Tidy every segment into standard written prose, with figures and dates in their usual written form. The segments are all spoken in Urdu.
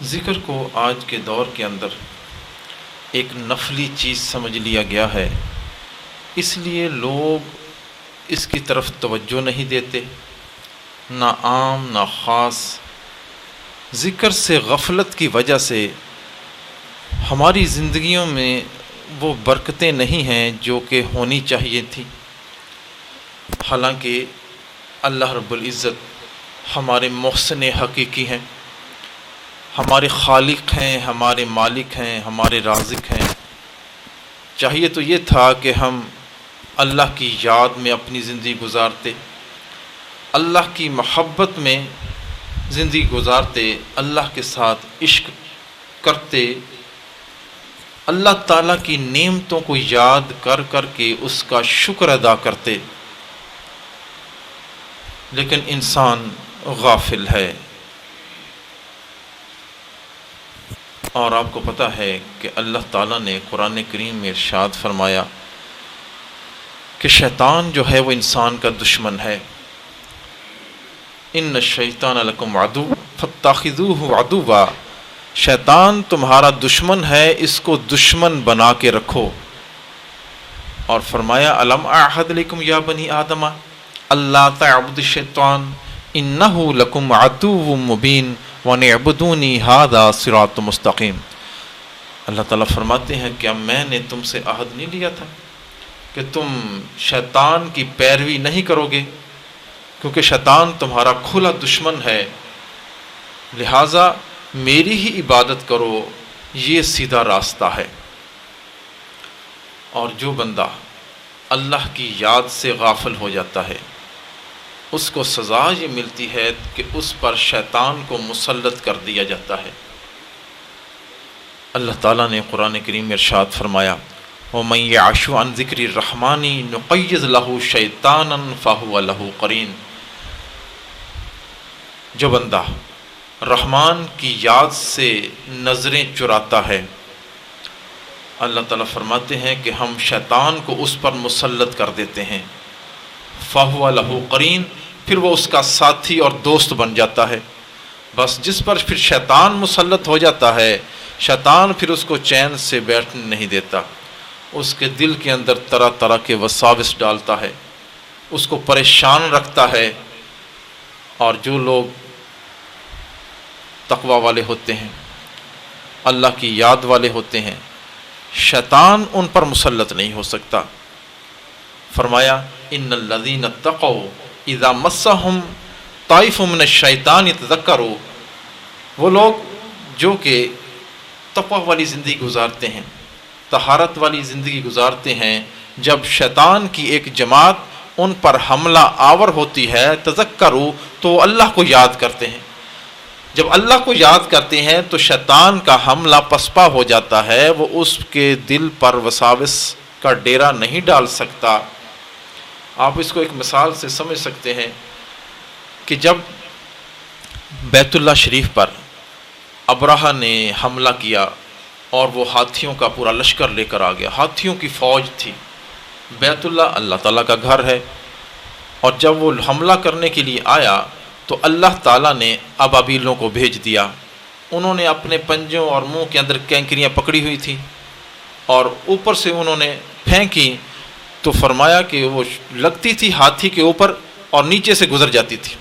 ذکر کو آج کے دور کے اندر ایک نفلی چیز سمجھ لیا گیا ہے، اس لیے لوگ اس کی طرف توجہ نہیں دیتے، نہ عام نہ خاص۔ ذکر سے غفلت کی وجہ سے ہماری زندگیوں میں وہ برکتیں نہیں ہیں جو کہ ہونی چاہیے تھی۔ حالانکہ اللہ رب العزت ہمارے محسن حقیقی ہیں، ہمارے خالق ہیں، ہمارے مالک ہیں، ہمارے رازق ہیں۔ چاہیے تو یہ تھا کہ ہم اللہ کی یاد میں اپنی زندگی گزارتے، اللہ کی محبت میں زندگی گزارتے، اللہ کے ساتھ عشق کرتے، اللہ تعالیٰ کی نعمتوں کو یاد کر کر کے اس کا شکر ادا کرتے۔ لیکن انسان غافل ہے، اور آپ کو پتہ ہے کہ اللہ تعالیٰ نے قرآن کریم میں ارشاد فرمایا کہ شیطان جو ہے وہ انسان کا دشمن ہے۔ ان الشیطان لکم عدو فاتخذوہ عدوا، شیطان تمہارا دشمن ہے، اس کو دشمن بنا کے رکھو۔ اور فرمایا الم اعہد لکم یا بنی آدم اللہ تعبدوا الشیطان انہ لکم عدو مبین وَأَنِ اعْبُدُونِي هَذَا صِرَاطٌ مستقیم۔ اللہ تعالیٰ فرماتے ہیں کہ میں نے تم سے عہد نہیں لیا تھا کہ تم شیطان کی پیروی نہیں کرو گے، کیونکہ شیطان تمہارا کھلا دشمن ہے، لہٰذا میری ہی عبادت کرو، یہ سیدھا راستہ ہے۔ اور جو بندہ اللہ کی یاد سے غافل ہو جاتا ہے، اس کو سزا یہ ملتی ہے کہ اس پر شیطان کو مسلط کر دیا جاتا ہے۔ اللہ تعالیٰ نے قرآن کریم میں ارشاد فرمایا وَمَن يَعْشُ عَن ذِكْرِ الرَّحْمَنِ نُقَيِّضْ لَهُ شَيْطَانًا فَهُوَ لَهُ قَرِينٌ، جو بندہ رحمان کی یاد سے نظریں چراتا ہے، اللہ تعالیٰ فرماتے ہیں کہ ہم شیطان کو اس پر مسلط کر دیتے ہیں، فَهُوَ لَهُ قَرِينٌ، پھر وہ اس کا ساتھی اور دوست بن جاتا ہے۔ بس جس پر پھر شیطان مسلط ہو جاتا ہے، شیطان پھر اس کو چین سے بیٹھنے نہیں دیتا، اس کے دل کے اندر طرح طرح کے وساوس ڈالتا ہے، اس کو پریشان رکھتا ہے۔ اور جو لوگ تقوی والے ہوتے ہیں، اللہ کی یاد والے ہوتے ہیں، شیطان ان پر مسلط نہیں ہو سکتا۔ فرمایا ان الذین اتقوا اذا مسهم طائف من الشیطان یتذکروا، وہ لوگ جو کہ تقوی والی زندگی گزارتے ہیں، طہارت والی زندگی گزارتے ہیں، جب شیطان کی ایک جماعت ان پر حملہ آور ہوتی ہے، تذکروا، تو اللہ کو یاد کرتے ہیں۔ جب اللہ کو یاد کرتے ہیں تو شیطان کا حملہ پسپا ہو جاتا ہے، وہ اس کے دل پر وساوس کا ڈیرا نہیں ڈال سکتا۔ آپ اس کو ایک مثال سے سمجھ سکتے ہیں کہ جب بیت اللہ شریف پر ابرہہ نے حملہ کیا اور وہ ہاتھیوں کا پورا لشکر لے کر آ گیا، ہاتھیوں کی فوج تھی۔ بیت اللہ اللہ تعالیٰ کا گھر ہے، اور جب وہ حملہ کرنے کے لیے آیا تو اللہ تعالیٰ نے ابابیلوں کو بھیج دیا۔ انہوں نے اپنے پنجوں اور منہ کے اندر کینکریاں پکڑی ہوئی تھیں، اور اوپر سے انہوں نے پھینکی تو فرمایا کہ وہ لگتی تھی ہاتھی کے اوپر اور نیچے سے گزر جاتی تھی۔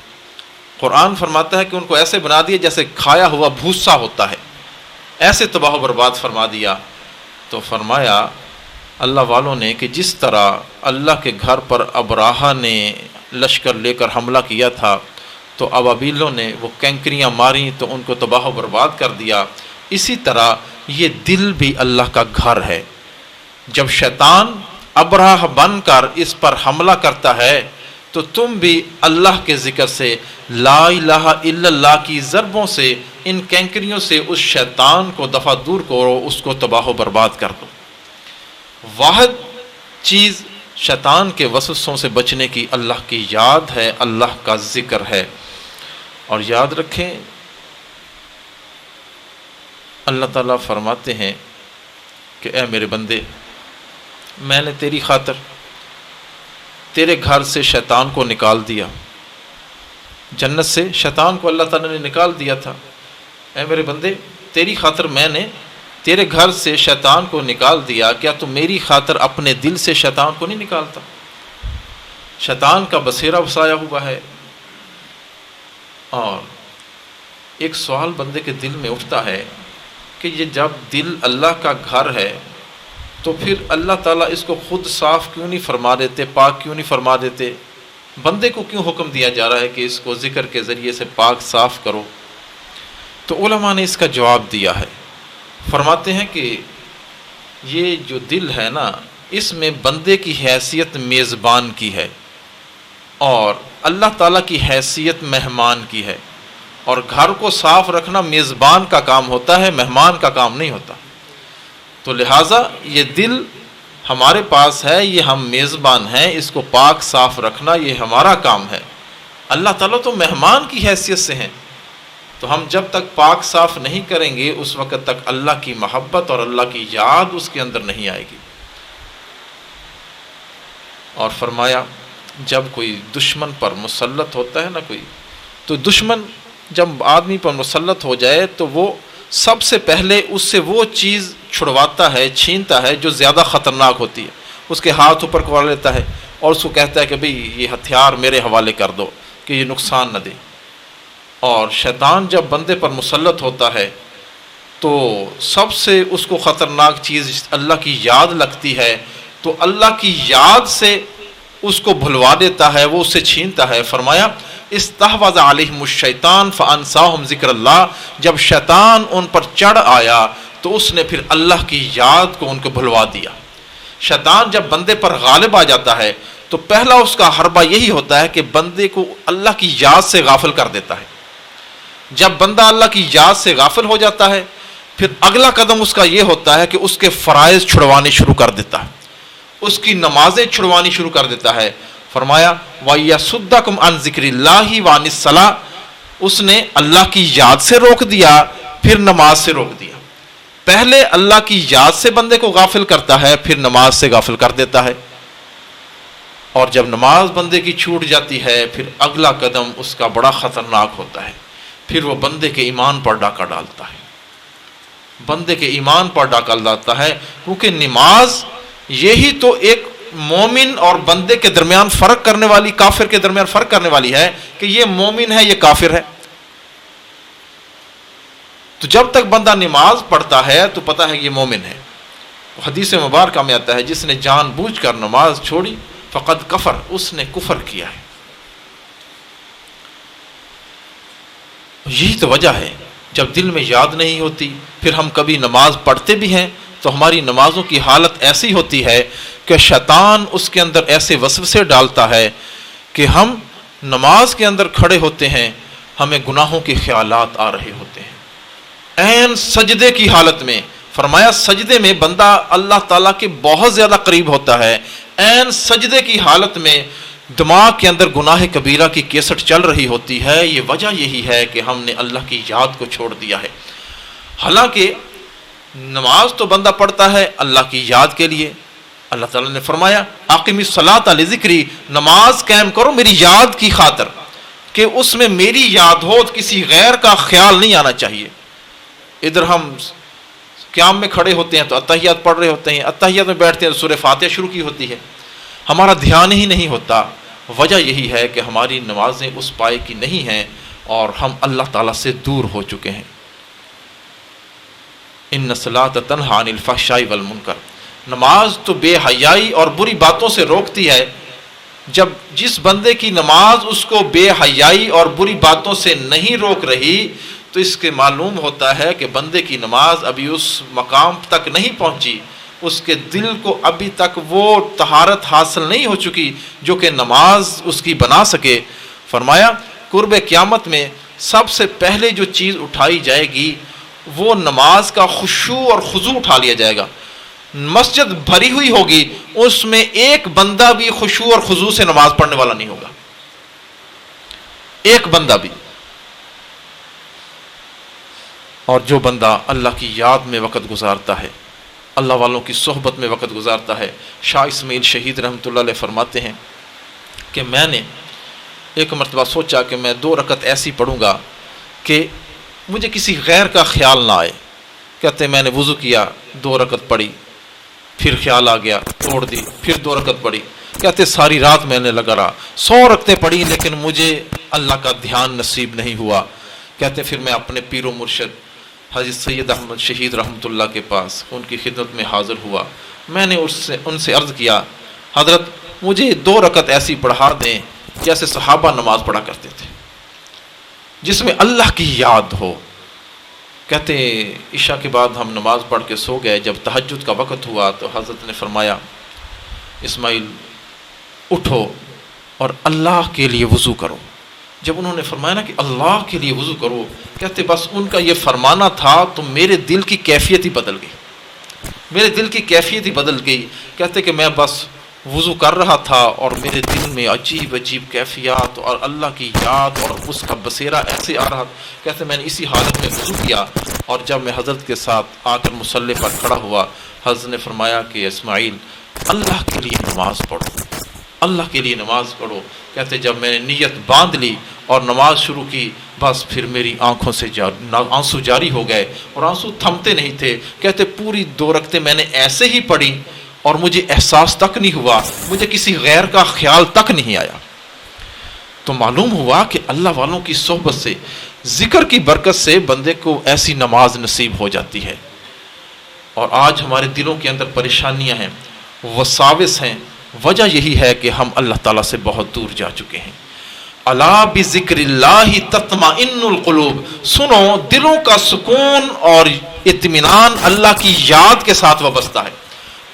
قرآن فرماتا ہے کہ ان کو ایسے بنا دیا جیسے کھایا ہوا بھوسا ہوتا ہے، ایسے تباہ و برباد فرما دیا۔ تو فرمایا اللہ والوں نے کہ جس طرح اللہ کے گھر پر ابراہہ نے لشکر لے کر حملہ کیا تھا تو ابابیلوں نے وہ کینکریاں ماریں تو ان کو تباہ و برباد کر دیا، اسی طرح یہ دل بھی اللہ کا گھر ہے۔ جب شیطان ابراہ بن کر اس پر حملہ کرتا ہے تو تم بھی اللہ کے ذکر سے، لا الہ الا اللہ کی ضربوں سے، ان کینکریوں سے اس شیطان کو دفع دور کرو، اس کو تباہ و برباد کر دو۔ واحد چیز شیطان کے وسوسوں سے بچنے کی اللہ کی یاد ہے، اللہ کا ذکر ہے۔ اور یاد رکھیں اللہ تعالیٰ فرماتے ہیں کہ اے میرے بندے، میں نے تیری خاطر تیرے گھر سے شیطان کو نکال دیا، جنت سے شیطان کو اللہ تعالیٰ نے نکال دیا تھا۔ اے میرے بندے، تیری خاطر میں نے تیرے گھر سے شیطان کو نکال دیا، کیا تو میری خاطر اپنے دل سے شیطان کو نہیں نکالتا؟ شیطان کا بسیرا بسایا ہوا ہے۔ اور ایک سوال بندے کے دل میں اٹھتا ہے کہ یہ جب دل اللہ کا گھر ہے تو پھر اللہ تعالیٰ اس کو خود صاف کیوں نہیں فرما دیتے، پاک کیوں نہیں فرما دیتے؟ بندے کو کیوں حکم دیا جا رہا ہے کہ اس کو ذکر کے ذریعے سے پاک صاف کرو؟ تو علماء نے اس کا جواب دیا ہے، فرماتے ہیں کہ یہ جو دل ہے نا، اس میں بندے کی حیثیت میزبان کی ہے اور اللہ تعالیٰ کی حیثیت مہمان کی ہے، اور گھر کو صاف رکھنا میزبان کا کام ہوتا ہے، مہمان کا کام نہیں ہوتا۔ تو لہٰذا یہ دل ہمارے پاس ہے، یہ ہم میزبان ہیں، اس کو پاک صاف رکھنا یہ ہمارا کام ہے۔ اللہ تعالیٰ تو مہمان کی حیثیت سے ہیں، تو ہم جب تک پاک صاف نہیں کریں گے اس وقت تک اللہ کی محبت اور اللہ کی یاد اس کے اندر نہیں آئے گی۔ اور فرمایا جب کوئی دشمن پر مسلط ہوتا ہے نا کوئی، تو دشمن جب آدمی پر مسلط ہو جائے تو وہ سب سے پہلے اس سے وہ چیز چھڑواتا ہے، چھینتا ہے جو زیادہ خطرناک ہوتی ہے، اس کے ہاتھ اوپر کروا لیتا ہے اور اس کو کہتا ہے کہ بھئی یہ ہتھیار میرے حوالے کر دو کہ یہ نقصان نہ دے۔ اور شیطان جب بندے پر مسلط ہوتا ہے تو سب سے اس کو خطرناک چیز اللہ کی یاد لگتی ہے، تو اللہ کی یاد سے اس کو بھلوا دیتا ہے، وہ اس سے چھینتا ہے۔ فرمایا استحوذ علیہم الشیطان فانساہم ذکر اللہ، جب شیطان ان پر چڑھ آیا تو اس نے پھر اللہ کی یاد کو ان کو بھلوا دیا۔ شیطان جب بندے پر غالب آ جاتا ہے تو پہلا اس کا حربہ یہی ہوتا ہے کہ بندے کو اللہ کی یاد سے غافل کر دیتا ہے۔ جب بندہ اللہ کی یاد سے غافل ہو جاتا ہے پھر اگلا قدم اس کا یہ ہوتا ہے کہ اس کے فرائض چھڑوانے شروع کر دیتا ہے، اس کی نمازیں چھڑوانی شروع کر دیتا ہے۔ فرمایا وَيَصُدَّكُمْ عَنْ ذِكْرِ اللَّهِ وَعَنِ الصَّلَاةِ، اس نے اللہ کی یاد سے روک دیا، پھر نماز سے روک دیا۔ پہلے اللہ کی یاد سے بندے کو غافل کرتا ہے، پھر نماز سے غافل کر دیتا ہے، اور جب نماز بندے کی چھوٹ جاتی ہے پھر اگلا قدم اس کا بڑا خطرناک ہوتا ہے، پھر وہ بندے کے ایمان پر ڈاکہ ڈالتا ہے، بندے کے ایمان پر ڈاکہ ڈالتا ہے، کیونکہ نماز یہی تو ایک مومن اور بندے کے درمیان فرق کرنے والی، کافر کے درمیان فرق کرنے والی ہے کہ یہ مومن ہے، یہ کافر ہے۔ تو جب تک بندہ نماز پڑھتا ہے تو پتہ ہے یہ مومن ہے۔ حدیث مبارکہ میں آتا ہے جس نے جان بوجھ کر نماز چھوڑی فقد کفر، اس نے کفر کیا ہے۔ یہی تو وجہ ہے، جب دل میں یاد نہیں ہوتی پھر ہم کبھی نماز پڑھتے بھی ہیں تو ہماری نمازوں کی حالت ایسی ہوتی ہے کہ شیطان اس کے اندر ایسے وسوسے ڈالتا ہے کہ ہم نماز کے اندر کھڑے ہوتے ہیں، ہمیں گناہوں کے خیالات آ رہے ہوتے ہیں عین سجدے کی حالت میں۔ فرمایا سجدے میں بندہ اللہ تعالیٰ کے بہت زیادہ قریب ہوتا ہے، عین سجدے کی حالت میں دماغ کے اندر گناہ کبیرہ کی کیسٹ چل رہی ہوتی ہے۔ یہ وجہ یہی ہے کہ ہم نے اللہ کی یاد کو چھوڑ دیا ہے۔ حالانکہ نماز تو بندہ پڑھتا ہے اللہ کی یاد کے لیے، اللہ تعالیٰ نے فرمایا اقم الصلاۃ لذکری، نماز قائم کرو میری یاد کی خاطر، کہ اس میں میری یاد ہو، کسی غیر کا خیال نہیں آنا چاہیے۔ ادھر ہم قیام میں کھڑے ہوتے ہیں تو اتحیات پڑھ رہے ہوتے ہیں، اتحیات میں بیٹھتے ہیں تو سورہ فاتحہ شروع کی ہوتی ہے، ہمارا دھیان ہی نہیں ہوتا۔ وجہ یہی ہے کہ ہماری نمازیں اس پائے کی نہیں ہیں اور ہم اللہ تعالیٰ سے دور ہو چکے ہیں۔ ان الصلاۃ تنہی عن الفحشاء والمنکر، نماز تو بے حیائی اور بری باتوں سے روکتی ہے۔ جب جس بندے کی نماز اس کو بے حیائی اور بری باتوں سے نہیں روک رہی تو اس کے معلوم ہوتا ہے کہ بندے کی نماز ابھی اس مقام تک نہیں پہنچی، اس کے دل کو ابھی تک وہ طہارت حاصل نہیں ہو چکی جو کہ نماز اس کی بنا سکے۔ فرمایا قرب قیامت میں سب سے پہلے جو چیز اٹھائی جائے گی وہ نماز کا خشوع اور خضوع اٹھا لیا جائے گا۔ مسجد بھری ہوئی ہوگی، اس میں ایک بندہ بھی خشوع اور خضوع سے نماز پڑھنے والا نہیں ہوگا، ایک بندہ بھی۔ اور جو بندہ اللہ کی یاد میں وقت گزارتا ہے، اللہ والوں کی صحبت میں وقت گزارتا ہے، شاہ اسماعیل شہید رحمۃ اللہ علیہ فرماتے ہیں کہ میں نے ایک مرتبہ سوچا کہ میں 2 رکعت ایسی پڑھوں گا کہ مجھے کسی غیر کا خیال نہ آئے. کہتے میں نے وضو کیا، 2 رکعت پڑھی، پھر خیال آ گیا، چھوڑ دی، پھر 2 رکعت پڑھی. کہتے ساری رات میں نے لگا رہا، 100 رکعتیں پڑھی لیکن مجھے اللہ کا دھیان نصیب نہیں ہوا. کہتے پھر میں اپنے پیر و مرشد حضرت سید احمد شہید رحمۃ اللہ کے پاس ان کی خدمت میں حاضر ہوا. میں نے ان سے عرض کیا، حضرت مجھے 2 رکعت ایسی پڑھا دیں جیسے صحابہ نماز پڑھا کرتے تھے، جس میں اللہ کی یاد ہو. کہتے عشاء کے بعد ہم نماز پڑھ کے سو گئے. جب تہجد کا وقت ہوا تو حضرت نے فرمایا، اسماعیل اٹھو اور اللہ کے لیے وضو کرو. جب انہوں نے فرمایا نا کہ اللہ کے لیے وضو کرو، کہتے بس ان کا یہ فرمانا تھا تو میرے دل کی کیفیت ہی بدل گئی، میرے دل کی کیفیت ہی بدل گئی. کہتے کہ میں بس وضو کر رہا تھا اور میرے دل میں عجیب عجیب کیفیات اور اللہ کی یاد اور اس کا بصیرہ ایسے آ رہا. کہتے میں نے اسی حالت میں وضو کیا اور جب میں حضرت کے ساتھ آ کر مصلی پر کھڑا ہوا، حضرت نے فرمایا کہ اسماعیل اللہ کے لیے نماز پڑھو، اللہ کے لیے نماز پڑھو. کہتے جب میں نے نیت باندھ لی اور نماز شروع کی، بس پھر میری آنکھوں سے آنسو جاری ہو گئے اور آنسو تھمتے نہیں تھے. کہتے پوری 2 رکعتیں میں نے ایسے ہی پڑھی اور مجھے احساس تک نہیں ہوا، مجھے کسی غیر کا خیال تک نہیں آیا. تو معلوم ہوا کہ اللہ والوں کی صحبت سے، ذکر کی برکت سے بندے کو ایسی نماز نصیب ہو جاتی ہے. اور آج ہمارے دلوں کے اندر پریشانیاں ہیں، وساوس ہیں. وجہ یہی ہے کہ ہم اللہ تعالیٰ سے بہت دور جا چکے ہیں. الا بذکر اللہ تطمئن القلوب، سنو دلوں کا سکون اور اطمینان اللہ کی یاد کے ساتھ وابستہ ہے،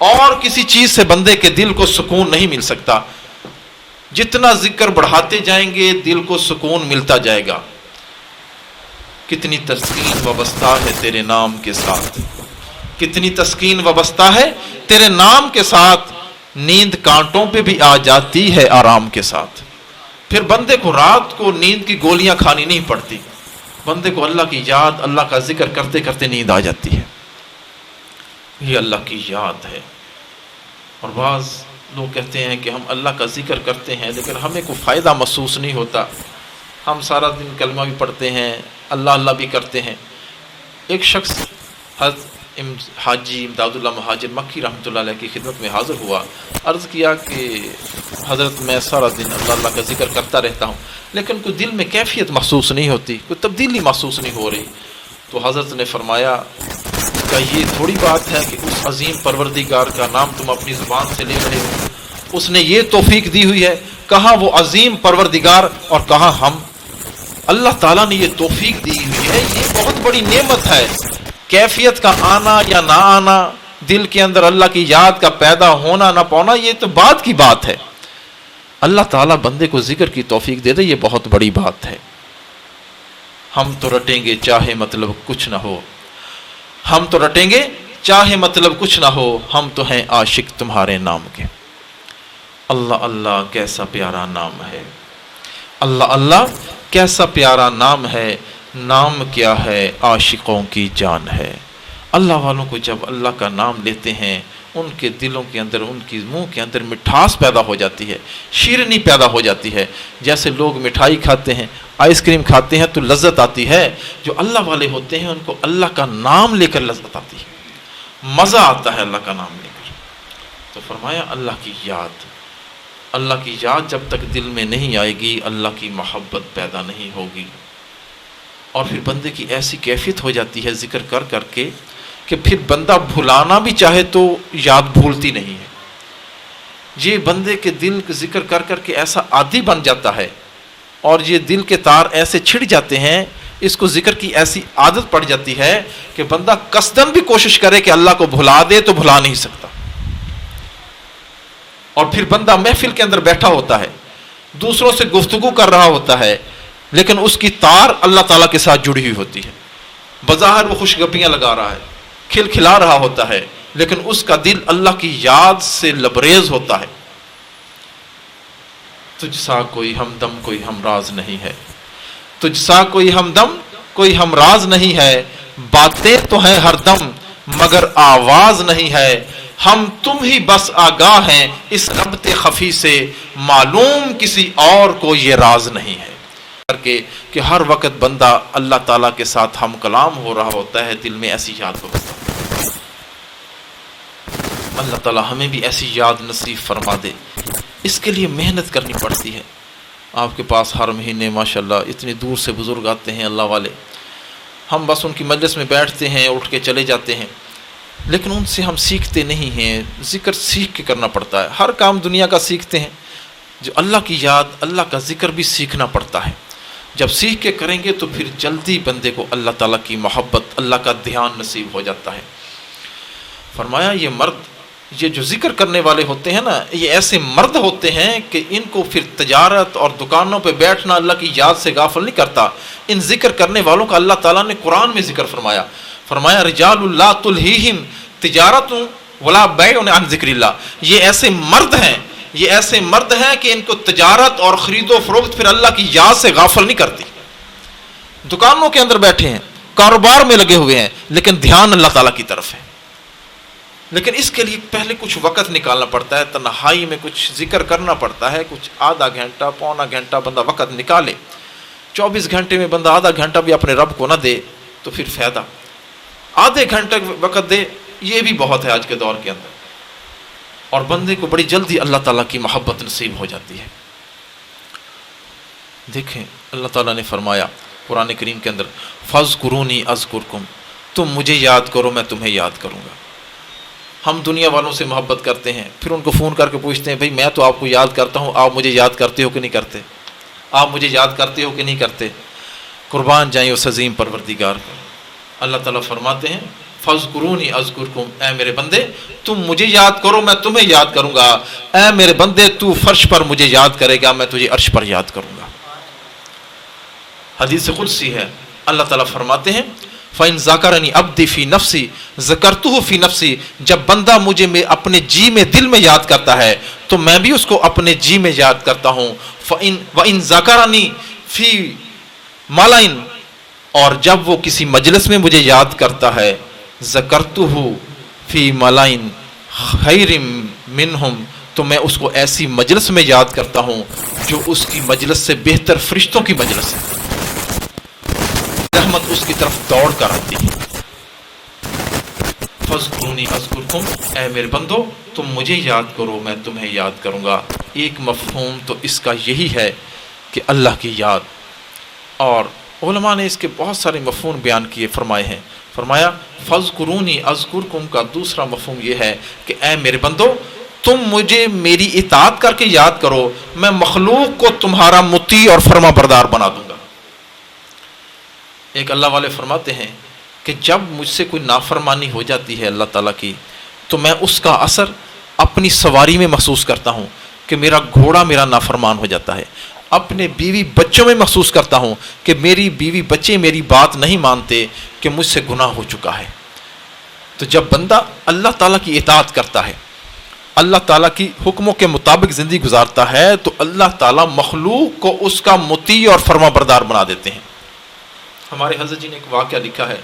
اور کسی چیز سے بندے کے دل کو سکون نہیں مل سکتا. جتنا ذکر بڑھاتے جائیں گے دل کو سکون ملتا جائے گا. کتنی تسکین وابستہ ہے تیرے نام کے ساتھ، کتنی تسکین وابستہ ہے تیرے نام کے ساتھ. نیند کانٹوں پہ بھی آ جاتی ہے آرام کے ساتھ. پھر بندے کو رات کو نیند کی گولیاں کھانی نہیں پڑتی، بندے کو اللہ کی یاد، اللہ کا ذکر کرتے کرتے نیند آ جاتی ہے. یہ اللہ کی یاد ہے. اور بعض لوگ کہتے ہیں کہ ہم اللہ کا ذکر کرتے ہیں لیکن ہمیں کوئی فائدہ محسوس نہیں ہوتا. ہم سارا دن کلمہ بھی پڑھتے ہیں، اللہ اللہ بھی کرتے ہیں. ایک شخص حضرت حاجی امداد اللہ مہاجر مکی رحمۃ اللہ علیہ کی خدمت میں حاضر ہوا. عرض کیا کہ حضرت میں سارا دن اللہ اللہ کا ذکر کرتا رہتا ہوں لیکن کوئی دل میں کیفیت محسوس نہیں ہوتی، کوئی تبدیلی محسوس نہیں ہو رہی. تو حضرت نے فرمایا کہ یہ تھوڑی بات ہے کہ اس عظیم پروردگار کا نام تم اپنی زبان سے لے رہے ہو، اس نے یہ توفیق دی ہوئی ہے. کہاں وہ عظیم پروردگار اور کہاں ہم. اللہ تعالیٰ نے یہ توفیق دی ہوئی ہے، یہ بہت بڑی نعمت ہے. کیفیت کا آنا یا نہ آنا، دل کے اندر اللہ کی یاد کا پیدا ہونا نہ پانا، یہ تو بعد کی بات ہے. اللہ تعالیٰ بندے کو ذکر کی توفیق دے دے، یہ بہت بڑی بات ہے. ہم تو رٹیں گے چاہے مطلب کچھ نہ ہو، ہم تو رٹیں گے چاہے مطلب کچھ نہ ہو، ہم تو ہیں عاشق تمہارے نام کے. اللہ اللہ کیسا پیارا نام ہے، اللہ اللہ کیسا پیارا نام ہے. نام کیا ہے عاشقوں کی جان ہے. اللہ والوں کو جب اللہ کا نام لیتے ہیں ان کے دلوں کے اندر، ان کی منہ کے اندر مٹھاس پیدا ہو جاتی ہے، شیرینی پیدا ہو جاتی ہے. جیسے لوگ مٹھائی کھاتے ہیں، آئس کریم کھاتے ہیں تو لذت آتی ہے، جو اللہ والے ہوتے ہیں ان کو اللہ کا نام لے کر لذت آتی ہے، مزہ آتا ہے اللہ کا نام لے کر. تو فرمایا اللہ کی یاد، اللہ کی یاد جب تک دل میں نہیں آئے گی اللہ کی محبت پیدا نہیں ہوگی. اور پھر بندے کی ایسی کیفیت ہو جاتی ہے ذکر کر کر کے کہ پھر بندہ بھلانا بھی چاہے تو یاد بھولتی نہیں ہے. یہ بندے کے دل ذکر کر کر کے ایسا عادی بن جاتا ہے اور یہ دل کے تار ایسے چھڑ جاتے ہیں، اس کو ذکر کی ایسی عادت پڑ جاتی ہے کہ بندہ قصدن بھی کوشش کرے کہ اللہ کو بھلا دے تو بھلا نہیں سکتا. اور پھر بندہ محفل کے اندر بیٹھا ہوتا ہے، دوسروں سے گفتگو کر رہا ہوتا ہے لیکن اس کی تار اللہ تعالیٰ کے ساتھ جڑی ہوئی ہوتی ہے. بظاہر وہ خوشگپیاں لگا رہا ہے، کھل کھلا رہا ہوتا ہے لیکن اس کا دل اللہ کی یاد سے لبریز ہوتا ہے. تجھ سا کوئی ہمدم کوئی ہمراز نہیں ہے، تجھ سا کوئی ہمدم کوئی ہمراز نہیں ہے. باتیں تو ہیں ہر دم مگر آواز نہیں ہے. ہم تم ہی بس آگاہ ہیں اس ربط خفی سے، معلوم کسی اور کو یہ راز نہیں ہے. کر کے کہ ہر وقت بندہ اللہ تعالیٰ کے ساتھ ہم کلام ہو رہا ہوتا ہے، دل میں ایسی یاد ہوتا ہے۔ اللہ تعالیٰ ہمیں بھی ایسی یاد نصیب فرما دے۔ اس کے لیے محنت کرنی پڑتی ہے۔ آپ کے پاس ہر مہینے ماشاءاللہ اتنی دور سے بزرگ آتے ہیں اللہ والے، ہم بس ان کی مجلس میں بیٹھتے ہیں، اٹھ کے چلے جاتے ہیں، لیکن ان سے ہم سیکھتے نہیں ہیں۔ ذکر سیکھ کے کرنا پڑتا ہے۔ ہر کام دنیا کا سیکھتے ہیں، جو اللہ کی یاد، اللہ کا ذکر بھی سیکھنا پڑتا ہے۔ جب سیکھ کے کریں گے تو پھر جلدی بندے کو اللہ تعالیٰ کی محبت، اللہ کا دھیان نصیب ہو جاتا ہے۔ فرمایا یہ مرد، یہ جو ذکر کرنے والے ہوتے ہیں نا، یہ ایسے مرد ہوتے ہیں کہ ان کو پھر تجارت اور دکانوں پہ بیٹھنا اللہ کی یاد سے غافل نہیں کرتا۔ ان ذکر کرنے والوں کا اللہ تعالیٰ نے قرآن میں ذکر فرمایا رجال لا تلہیہم تجارت ولا بیع عن ذکر اللہ۔ یہ ایسے مرد ہیں کہ ان کو تجارت اور خرید و فروخت پھر اللہ کی یاد سے غافل نہیں کرتی۔ دکانوں کے اندر بیٹھے ہیں، کاروبار میں لگے ہوئے ہیں، لیکن دھیان اللہ تعالیٰ کی طرف ہے۔ لیکن اس کے لیے پہلے کچھ وقت نکالنا پڑتا ہے، تنہائی میں کچھ ذکر کرنا پڑتا ہے، کچھ آدھا گھنٹہ پونا گھنٹہ بندہ وقت نکالے۔ 24 گھنٹے میں بندہ آدھا گھنٹہ بھی اپنے رب کو نہ دے تو پھر فائدہ، آدھے گھنٹے وقت دے، یہ بھی بہت ہے آج کے دور کے اندر، اور بندے کو بڑی جلدی اللہ تعالیٰ کی محبت نصیب ہو جاتی ہے۔ دیکھیں اللہ تعالیٰ نے فرمایا قرآن کریم کے اندر فاذکرونی اذکرکم، تم مجھے یاد کرو میں تمہیں یاد کروں گا۔ ہم دنیا والوں سے محبت کرتے ہیں، پھر ان کو فون کر کے پوچھتے ہیں بھئی میں تو آپ کو یاد کرتا ہوں، آپ مجھے یاد کرتے ہو کہ نہیں کرتے؟ آپ مجھے یاد کرتے ہو کہ نہیں کرتے؟ قربان جائیں اس عظیم پروردگار پر۔ اللہ تعالیٰ فرماتے ہیں فاذکرونی اذکرکم، اے میرے بندے تم مجھے یاد کرو میں تمہیں یاد کروں گا۔ اے میرے بندے تو فرش پر مجھے یاد کرے گا، میں تجھے عرش پر یاد کروں گا۔ حدیث قدسی ہے، اللہ تعالیٰ فرماتے ہیں فَإِن ذَكَرَنِي عَبْدِي فِي نَفْسِي ذَكَرْتُهُ فِي نَفْسِي، جب بندہ مجھے اپنے جی میں دل میں یاد کرتا ہے تو میں بھی اس کو اپنے جی میں یاد کرتا ہوں۔ وَإِن ذَكَرَنِي فِي مَلَئٍ، اور جب وہ کسی مجلس میں مجھے یاد کرتا ہے ذَكَرْتُهُ فِي مَلَئٍ خَيْرٍ مِّنْهُمْ، تو میں اس کو ایسی مجلس میں یاد کرتا ہوں جو اس کی مجلس سے بہتر فرشتوں کی مجلس ہے، رحمت اس کی طرف دوڑ کر آتی ہے۔ فاذکرونی اذکرکم، اے میرے بندو تم مجھے یاد کرو میں تمہیں یاد کروں گا۔ ایک مفہوم تو اس کا یہی ہے کہ اللہ کی یاد، اور علماء نے اس کے بہت سارے مفہوم بیان کیے فرمائے ہیں۔ فرمایا فاذکرونی اذکرکم کا دوسرا مفہوم یہ ہے کہ اے میرے بندو تم مجھے میری اطاعت کر کے یاد کرو، میں مخلوق کو تمہارا مطیع اور فرما بردار بنا دوں گا۔ ایک اللہ والے فرماتے ہیں کہ جب مجھ سے کوئی نافرمانی ہو جاتی ہے اللہ تعالیٰ کی، تو میں اس کا اثر اپنی سواری میں محسوس کرتا ہوں کہ میرا گھوڑا میرا نافرمان ہو جاتا ہے، اپنے بیوی بچوں میں محسوس کرتا ہوں کہ میری بیوی بچے میری بات نہیں مانتے، کہ مجھ سے گناہ ہو چکا ہے۔ تو جب بندہ اللہ تعالیٰ کی اطاعت کرتا ہے، اللہ تعالیٰ کی حکموں کے مطابق زندگی گزارتا ہے، تو اللہ تعالیٰ مخلوق کو اس کا مطیع اور فرما بردار بنا دیتے ہیں۔ ہمارے حضرت جی نے ایک واقعہ لکھا ہے